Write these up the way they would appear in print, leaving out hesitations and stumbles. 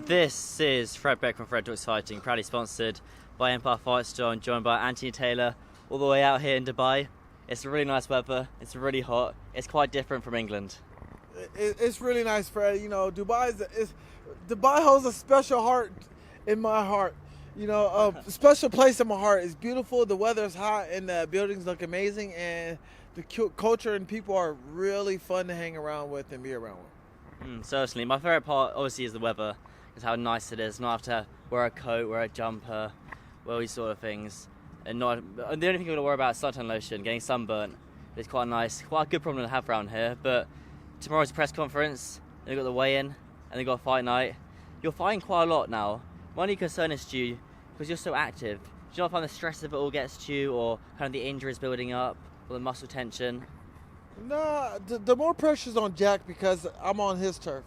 This is Fred Beck from Fred Talks Fighting, proudly sponsored by Empire Fight Store and joined by Anthony Taylor all the way out here in Dubai. It's really nice weather, it's really hot, it's quite different from England. It's really nice, Fred. You know, Dubai holds a special heart in my heart. You know, a special place in my heart. It's beautiful, the weather's hot, and the buildings look amazing, and the culture and people are really fun to hang around with and be around with. Certainly. My favourite part, obviously, is the weather. Is how nice it is. Not have to wear a coat, wear a jumper, wear all these sort of things. And the only thing you've got to worry about is suntan lotion, getting sunburnt. It's quite nice, quite a good problem to have around here. But tomorrow's a press conference, then we've got the weigh-in, and then we've got a fight night. You're fighting quite a lot now. My only concern is to you, because you're so active. Do you not find the stress of it all gets to you, or kind of the injuries building up, or the muscle tension? No, the more pressure's on Jack because I'm on his turf.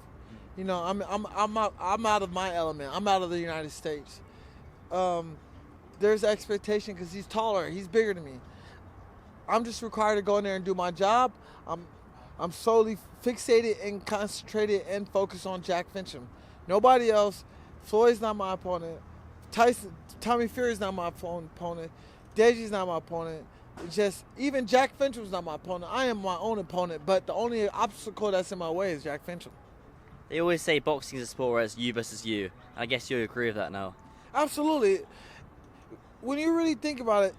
You know, I'm out of my element. I'm out of the United States. There's expectation because he's taller, he's bigger than me. I'm just required to go in there and do my job. I'm solely fixated and concentrated and focused on Jack Fincham. Nobody else. Floyd's not my opponent. Tommy Fury's not my opponent. Deji's not my opponent. Just even Jack Fincham's not my opponent. I am my own opponent, but the only obstacle that's in my way is Jack Fincham. They always say boxing is a sport where it's you versus you. I guess you agree with that now. Absolutely. When you really think about it,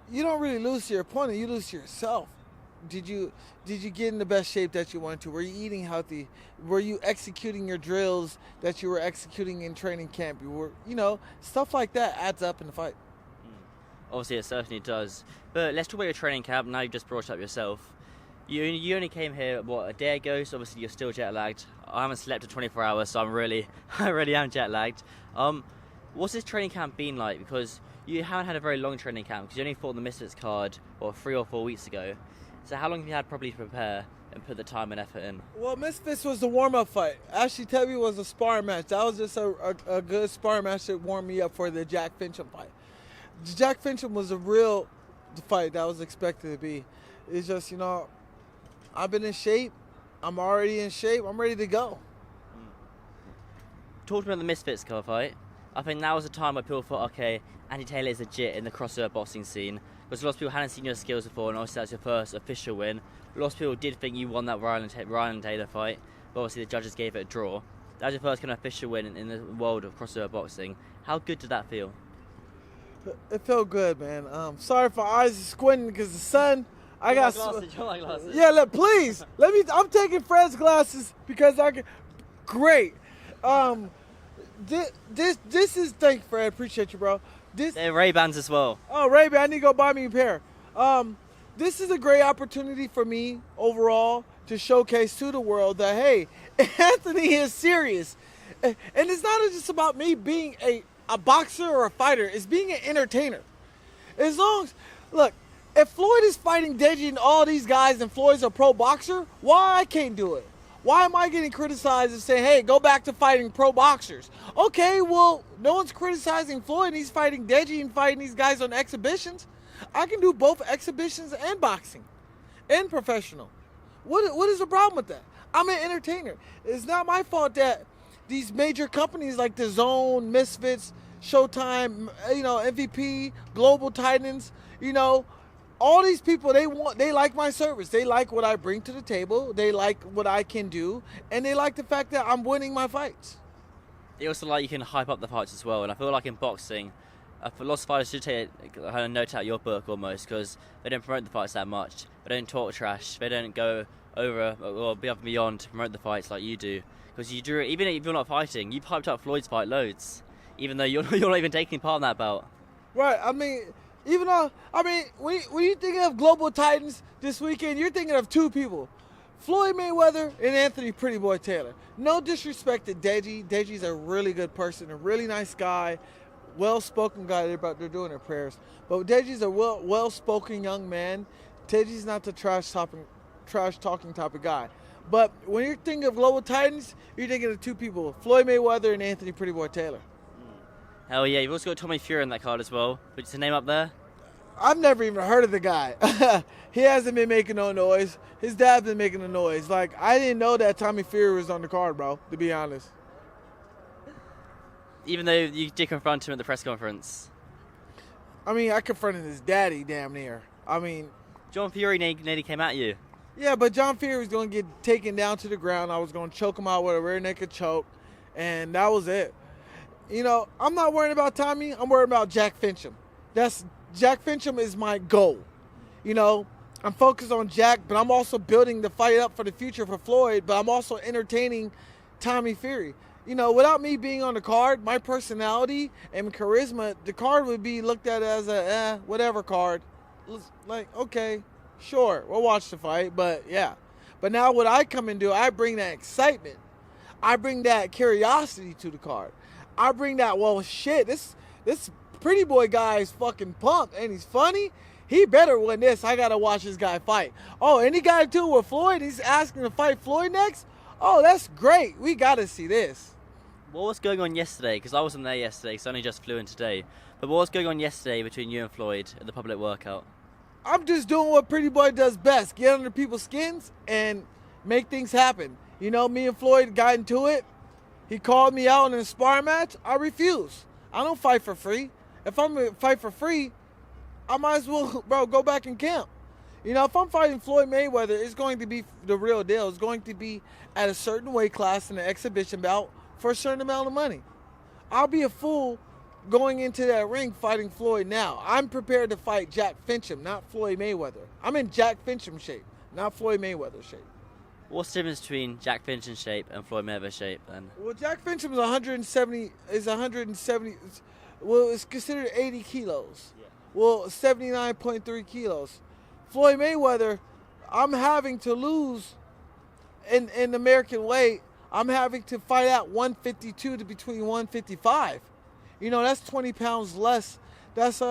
you don't really lose to your opponent, you lose to yourself. Did you get in the best shape that you wanted to? Were you eating healthy? Were you executing your drills that you were executing in training camp? Stuff like that adds up in the fight. Obviously, it certainly does. But let's talk about your training camp. Now you've just brought it up yourself. You only came here, a day ago, so obviously you're still jet lagged. I haven't slept for 24 hours, so I really am jet lagged. What's this training camp been like? Because you haven't had a very long training camp, because you only fought on the Misfits card, 3 or 4 weeks ago. So how long have you had probably to prepare and put the time and effort in? Well, Misfits was the warm-up fight. Ashley Tebby was a sparring match. That was just a good sparring match to warm me up for the Jack Fincham fight. Jack Fincham was a real fight that was expected to be. It's just, I've been in shape. I'm already in shape. I'm ready to go. Talking about the Misfits card fight, I think now is the time where people thought, okay, Andy Taylor is legit in the crossover boxing scene. Because lots of people hadn't seen your skills before, and obviously that's your first official win. Lots of people did think you won that Ryan Taylor fight, but obviously the judges gave it a draw. That was your first kind of official win in the world of crossover boxing. How good did that feel? It felt good, man. Sorry if my eyes are squinting because the sun. I got glasses. You like glasses? Yeah, please. I'm taking Fred's glasses because I can. Great. This is. Thank you, Fred. Appreciate you, bro. They're Ray-Bans as well. Oh, Ray-Ban. I need to go buy me a pair. This is a great opportunity for me overall to showcase to the world that, hey, Anthony is serious. And it's not just about me being a boxer or a fighter. It's being an entertainer. As long as, look, if Floyd is fighting Deji and all these guys and Floyd's a pro boxer, why I can't do it? Why am I getting criticized and saying, hey, go back to fighting pro boxers? Okay, well, no one's criticizing Floyd. He's fighting Deji and fighting these guys on exhibitions. I can do both exhibitions and boxing and professional. What is the problem with that? I'm an entertainer. It's not my fault that these major companies like The Zone, Misfits, Showtime, MVP, Global Titans, all these people, they like my service. They like what I bring to the table. They like what I can do. And they like the fact that I'm winning my fights. They also like you can hype up the fights as well. And I feel like in boxing, lots of fighters should take a note out of your book almost, because they don't promote the fights that much. They don't talk trash. They don't go over or beyond to promote the fights like you do. Because you do, even if you're not fighting, you've hyped up Floyd's fight loads, even though you're not even taking part in that bout. Right. When you think of Global Titans this weekend, you're thinking of two people, Floyd Mayweather and Anthony Pretty Boy Taylor. No disrespect to Deji. Deji's a really good person, a really nice guy, well-spoken guy. They're doing their prayers. But Deji's a well-spoken young man. Deji's not the trash-talking type of guy. But when you're thinking of Global Titans, you're thinking of two people, Floyd Mayweather and Anthony Pretty Boy Taylor. Hell yeah, you've also got Tommy Fury on that card as well. Put your name up there. I've never even heard of the guy. He hasn't been making no noise. His dad's been making the noise. I didn't know that Tommy Fury was on the card, bro, to be honest. even though you did confront him at the press conference. I mean, I confronted his daddy damn near. I mean, John Fury nearly came at you. yeah, but John Fury was going to get taken down to the ground. I was going to choke him out with a rear naked choke, and that was it. You know, I'm not worried about Tommy. I'm worried about Jack Fincham. Jack Fincham is my goal. You know, I'm focused on Jack, but I'm also building the fight up for the future for Floyd, but I'm also entertaining Tommy Fury. You know, without me being on the card, my personality and charisma, the card would be looked at as a whatever card. Like, okay, sure, we'll watch the fight, but yeah. But now what I come and do, I bring that excitement. I bring that curiosity to the card. I bring that, well, shit, this pretty boy guy is fucking pumped and he's funny. He better win this. I got to watch this guy fight. Oh, and he got to do it with Floyd. He's asking to fight Floyd next. Oh, that's great. We got to see this. What was going on yesterday? Because I wasn't there yesterday, because I only just flew in today. But what was going on yesterday between you and Floyd at the public workout? I'm just doing what Pretty Boy does best. Get under people's skins and make things happen. You know, me and Floyd got into it. He called me out in a sparring match. I refuse. I don't fight for free. If I'm going to fight for free, I might as well, bro, go back and camp. You know, if I'm fighting Floyd Mayweather, it's going to be the real deal. It's going to be at a certain weight class in an exhibition bout for a certain amount of money. I'll be a fool going into that ring fighting Floyd now. I'm prepared to fight Jack Fincham, not Floyd Mayweather. I'm in Jack Fincham shape, not Floyd Mayweather shape. What's the difference between Jack Fincham shape and Floyd Mayweather shape then? Well, Jack Fincham is 170, well, it's considered 80 kilos. Yeah. Well, 79.3 kilos. Floyd Mayweather, I'm having to lose in American weight. I'm having to fight at 152 to between 155. You know, that's 20 pounds less. That's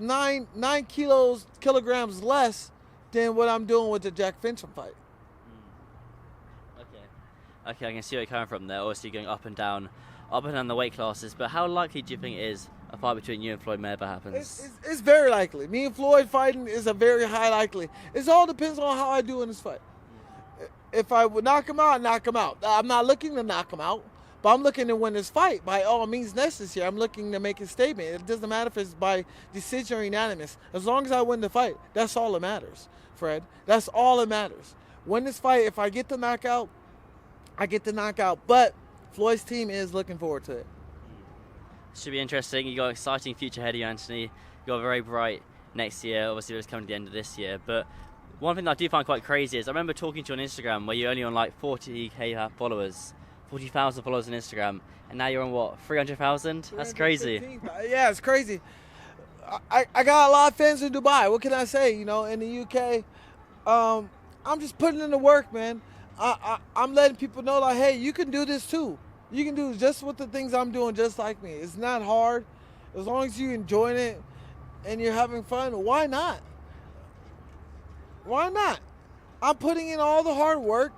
9 kilograms less than what I'm doing with the Jack Fincham fight. Okay, I can see where you're coming from there. Obviously going up and down the weight classes. But how likely do you think it is a fight between you and Floyd Mayweather happens? It's very likely. Me and Floyd fighting is a very high likely. It all depends on how I do in this fight. If I would knock him out, I knock him out. I'm not looking to knock him out, but I'm looking to win this fight by all means necessary. I'm looking to make a statement. It doesn't matter if it's by decision or unanimous. As long as I win the fight, that's all that matters, Fred. That's all that matters. Win this fight. If I get the knockout, I get the knockout. But Floyd's team is looking forward to it. Should be interesting. You got an exciting future ahead of you, Anthony. You got very bright next year. Obviously, it's coming to the end of this year. But one thing that I do find quite crazy is I remember talking to you on Instagram where you're only on like 40k followers, 40,000 followers on Instagram, and now you're on what, 300,000? That's crazy. Yeah, it's crazy. I got a lot of fans in Dubai. What can I say? You know, in the UK, I'm just putting in the work, man. I'm letting people know, like, hey, you can do this too. You can do just what the things I'm doing just like me. It's not hard. As long as you're enjoying it and you're having fun, why not? Why not? I'm putting in all the hard work.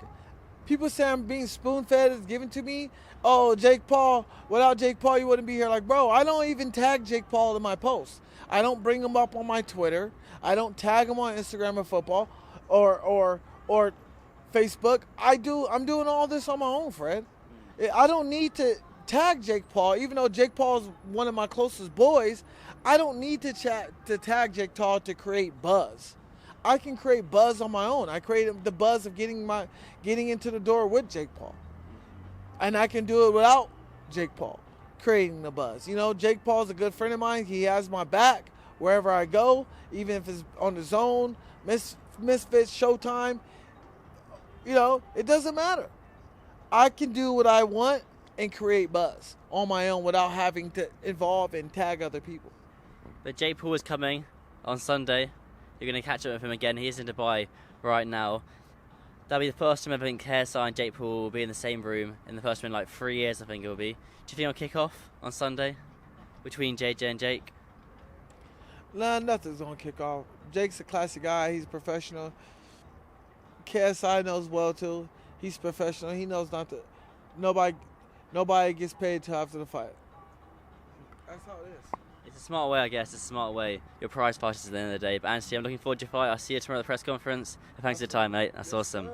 People say I'm being spoon-fed. It's given to me. Oh, Jake Paul. Without Jake Paul, you wouldn't be here. Like, bro, I don't even tag Jake Paul in my posts. I don't bring him up on my Twitter. I don't tag him on Instagram or football or Facebook. I'm doing all this on my own, Fred. I don't need to tag Jake Paul, even though Jake Paul is one of my closest boys. I don't need to tag Jake Paul to create buzz. I can create buzz on my own. I created the buzz of getting into the door with Jake Paul. And I can do it without Jake Paul creating the buzz. You know, Jake Paul's a good friend of mine. He has my back wherever I go, even if it's on the zone, Misfits, Showtime. You know, it doesn't matter. I can do what I want and create buzz on my own without having to involve and tag other people. But Jake Paul is coming on Sunday. You're going to catch up with him again. He is in Dubai right now. That'll be the first time I think KSI and Jake Paul will be in the same room in the first time in like 3 years, I think it will be. Do you think it'll kick off on Sunday between JJ and Jake? Nah, nothing's going to kick off. Jake's a classic guy. He's a professional. KSI knows well, too. He's professional. He knows not to. Nobody gets paid till after the fight. That's how it is. It's a smart way, I guess. It's a smart way. Your prize fight is at the end of the day. But Anthony, I'm looking forward to your fight. I'll see you tomorrow at the press conference. And thanks for your time, mate. That's awesome.